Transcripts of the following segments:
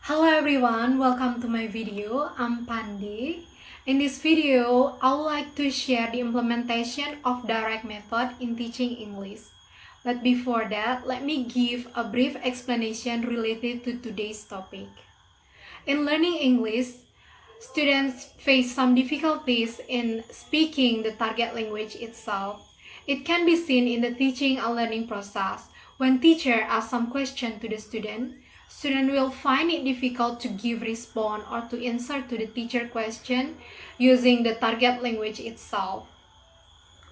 Hello everyone, welcome to my video. I'm Pande. In this video, I would like to share the implementation of direct method in teaching English. But before that, let me give a brief explanation related to today's topic. In learning English, students face some difficulties in speaking the target language itself. It can be seen in the teaching and learning process. When teacher asks some question to the student will find it difficult to give response or to answer to the teacher question using the target language itself.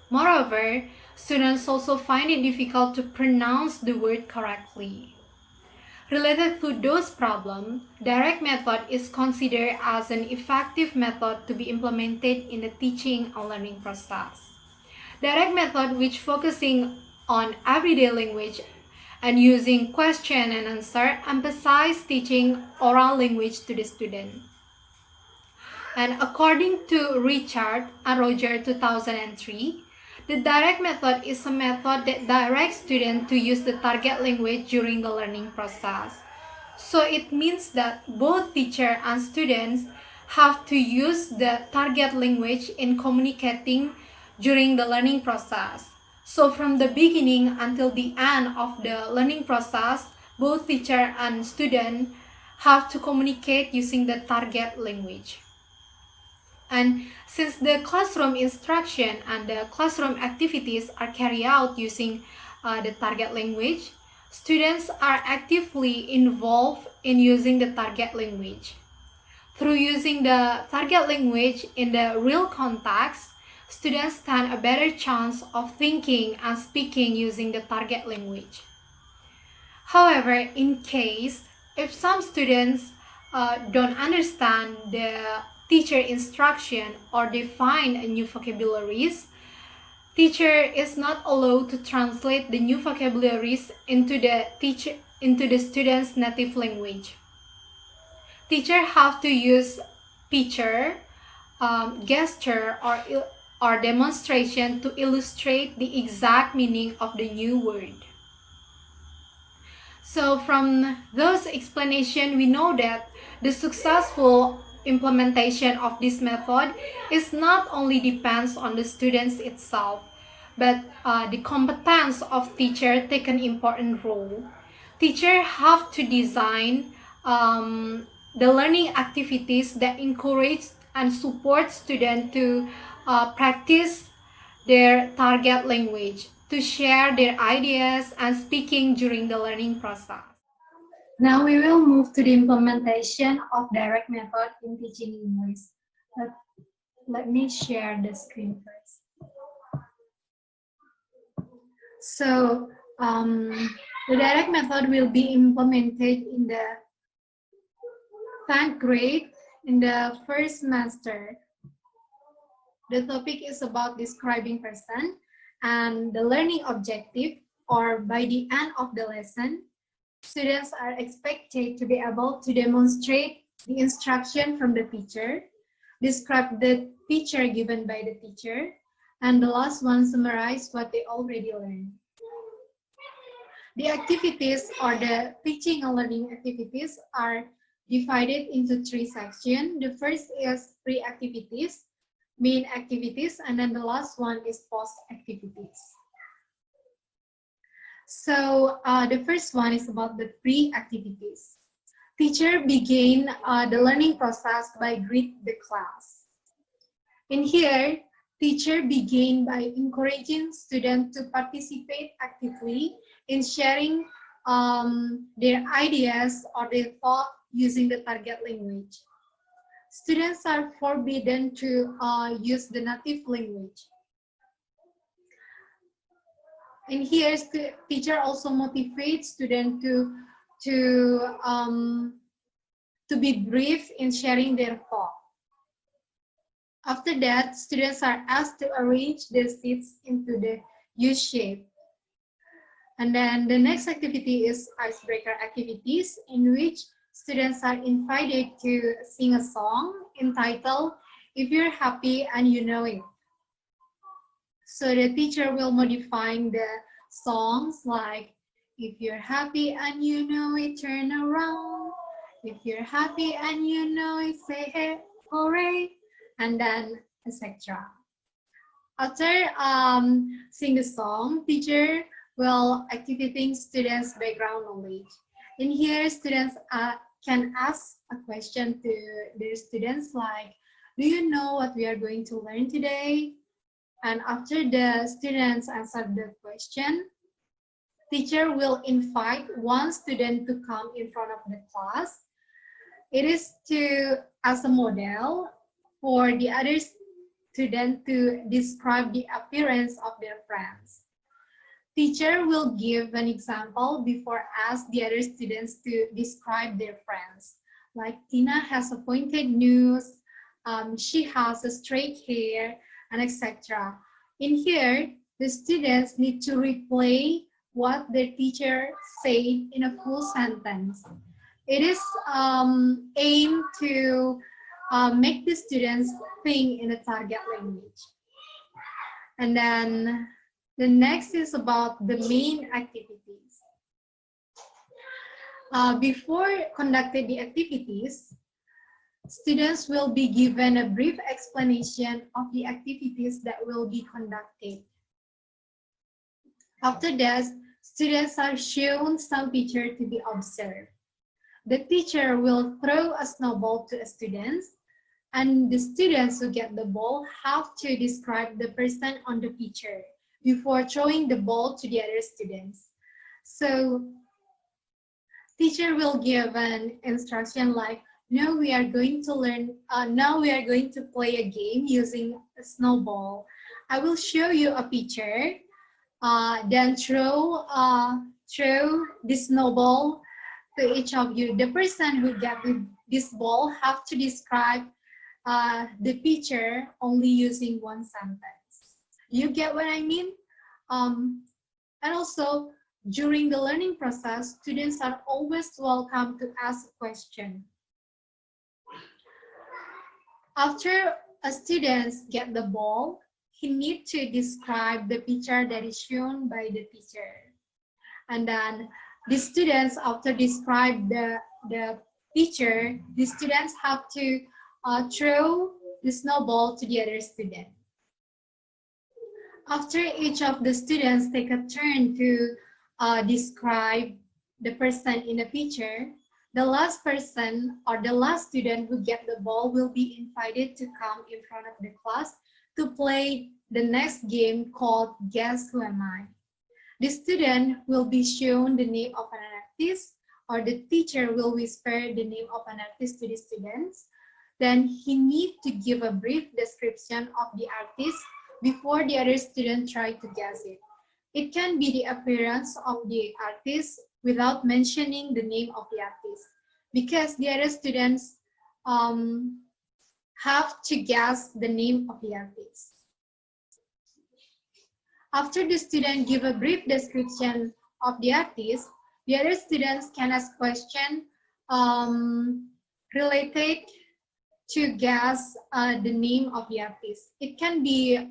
Moreover, students also find it difficult to pronounce the word correctly. Related to those problems, direct method is considered as an effective method to be implemented in the teaching and learning process. Direct method which focusing on everyday language and using question and answer emphasize teaching oral language to the student. And according to Richard and Roger 2003, the direct method is a method that directs students to use the target language during the learning process. So it means that both teacher and students have to use the target language in communicating during the learning process. So from the beginning until the end of the learning process, both teacher and student have to communicate using the target language. And since the classroom instruction and the classroom activities are carried out using the target language, students are actively involved in using the target language. Through using the target language in the real context, students stand a better chance of thinking and speaking using the target language. However, in case if some students don't understand the teacher instruction or they find a new vocabularies, teacher is not allowed to translate the new vocabularies into the student's native language. Teacher have to use picture, gesture, or demonstration to illustrate the exact meaning of the new word. So from those explanations, we know that the successful implementation of this method is not only depends on the students itself, but the competence of teacher take an important role. Teacher have to design the learning activities that encourage and support students to practice their target language, to share their ideas and speaking during the learning process. Now we will move to the implementation of direct method in teaching English. Let me share the screen first. So the direct method will be implemented in the 10th grade in the first semester. The topic is about describing person and the learning objective, or by the end of the lesson, students are expected to be able to demonstrate the instruction from the teacher, describe the picture given by the teacher, and the last one, summarize what they already learned. The activities or the teaching and learning activities are divided into 3 sections. The first is pre-activities, main activities, and then the last one is post-activities. So the first one is about the pre-activities. Teacher begin the learning process by greet the class. In here, teacher begin by encouraging students to participate actively in sharing their ideas or their thought using the target language. Students are forbidden to use the native language. And here, the teacher also motivates students to be brief in sharing their thought. After that, students are asked to arrange their seats into the U shape. And then the next activity is icebreaker activities, in which students are invited to sing a song entitled "If You're Happy and You Know It." So the teacher will modify the songs like, "If you're happy and you know it, turn around. If you're happy and you know it, say hey, hooray, and then etc. After sing the song, teacher will activating students' background knowledge. In here, students can ask a question to their students like, do you know what we are going to learn today? And after the students answer the question, teacher will invite one student to come in front of the class. It is to as a model for the other student to describe the appearance of their friends. Teacher will give an example before ask the other students to describe their friends. Like Tina has a pointed nose, she has a straight hair, and etc. In here, the students need to replay what their teacher said in a full sentence. It is aimed to make the students think in a target language. And then the next is about the main activities. Before conducting the activities, students will be given a brief explanation of the activities that will be conducted. After that, students are shown some pictures to be observed. The teacher will throw a snowball to a student, and the students who get the ball have to describe the person on the picture before throwing the ball to the other students. So teacher will give an instruction like, now we are going to learn, now we are going to play a game using a snowball. I will show you a picture, then throw the snowball to each of you. The person who get this ball have to describe the picture only using one sentence. You get what I mean? And also, during the learning process, students are always welcome to ask a question. After a student get the ball, he needs to describe the picture that is shown by the teacher. And then the students, after describe the picture, the students have to throw the snowball to the other student. After each of the students take a turn to describe the person in the picture, the last person or the last student who get the ball will be invited to come in front of the class to play the next game called Guess Who Am I? The student will be shown the name of an artist, or the teacher will whisper the name of an artist to the students. Then he needs to give a brief description of the artist before the other student try to guess it. It can be the appearance of the artist without mentioning the name of the artist, because the other students have to guess the name of the artist. After the student give a brief description of the artist, the other students can ask questions related to guess the name of the artist. It can be,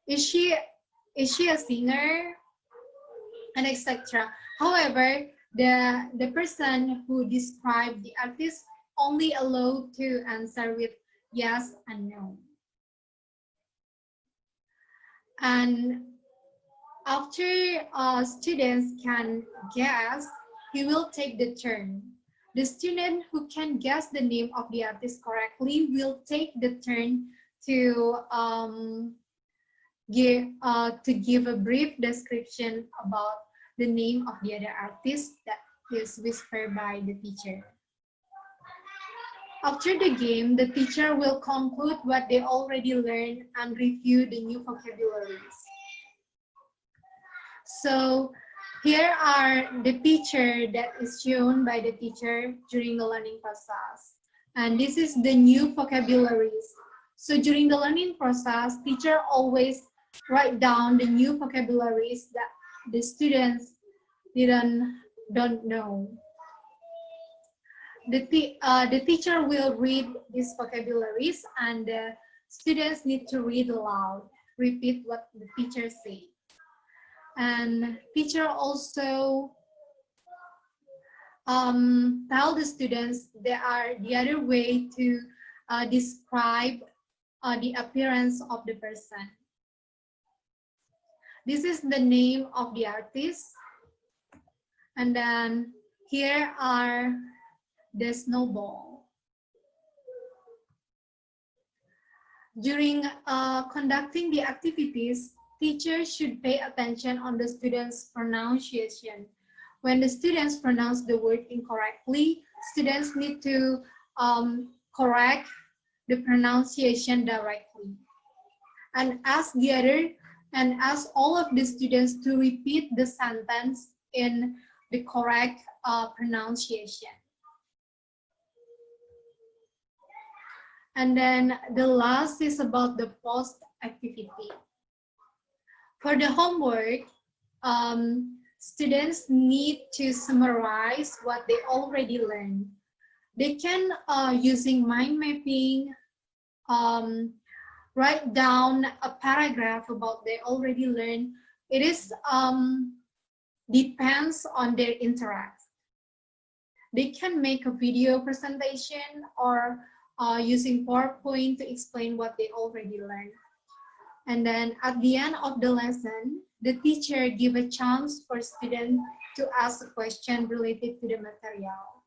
is she a singer, and etc. However, the person who described the artist only allowed to answer with yes and no. And after students can guess, he will take the turn. The student who can guess the name of the artist correctly will take the turn to give a brief description about the name of the other artist that is whispered by the teacher. After the game, the teacher will conclude what they already learned and review the new vocabularies. So here are the picture that is shown by the teacher during the learning process. And this is the new vocabularies. So during the learning process, teacher always write down the new vocabularies that the students don't know. The teacher will read these vocabularies, and the students need to read aloud, repeat what the teacher said. And teacher also tell the students there are the other way to describe the appearance of the person. This is the name of the artist. And then here are the snowball. During conducting the activities, teachers should pay attention on the students' pronunciation. When the students pronounce the word incorrectly, students need to correct the pronunciation directly. And ask all of the students to repeat the sentence in the correct pronunciation. And then the last is about the post activity. For the homework, students need to summarize what they already learned. They can, using mind mapping, write down a paragraph about they already learned. It is depends on their interest. They can make a video presentation or using PowerPoint to explain what they already learned. And then at the end of the lesson, the teacher give a chance for students to ask a question related to the material.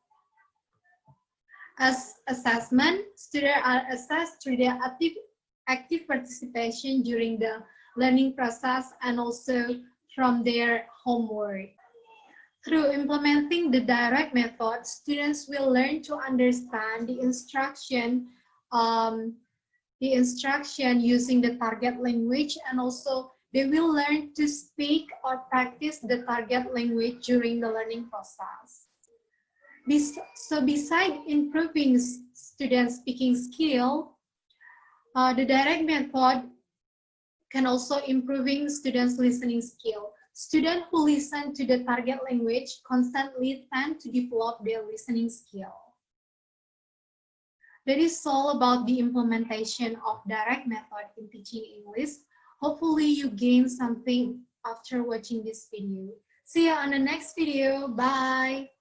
As assessment, students are assessed through their active participation during the learning process and also from their homework. Through implementing the direct method, students will learn to understand the instruction using the target language, and also they will learn to speak or practice the target language during the learning process. So besides improving students' speaking skill, the direct method can also improving students' listening skill. Students who listen to the target language constantly tend to develop their listening skill. That is all about the implementation of direct method in teaching English. Hopefully you gain something after watching this video. See you on the next video. Bye.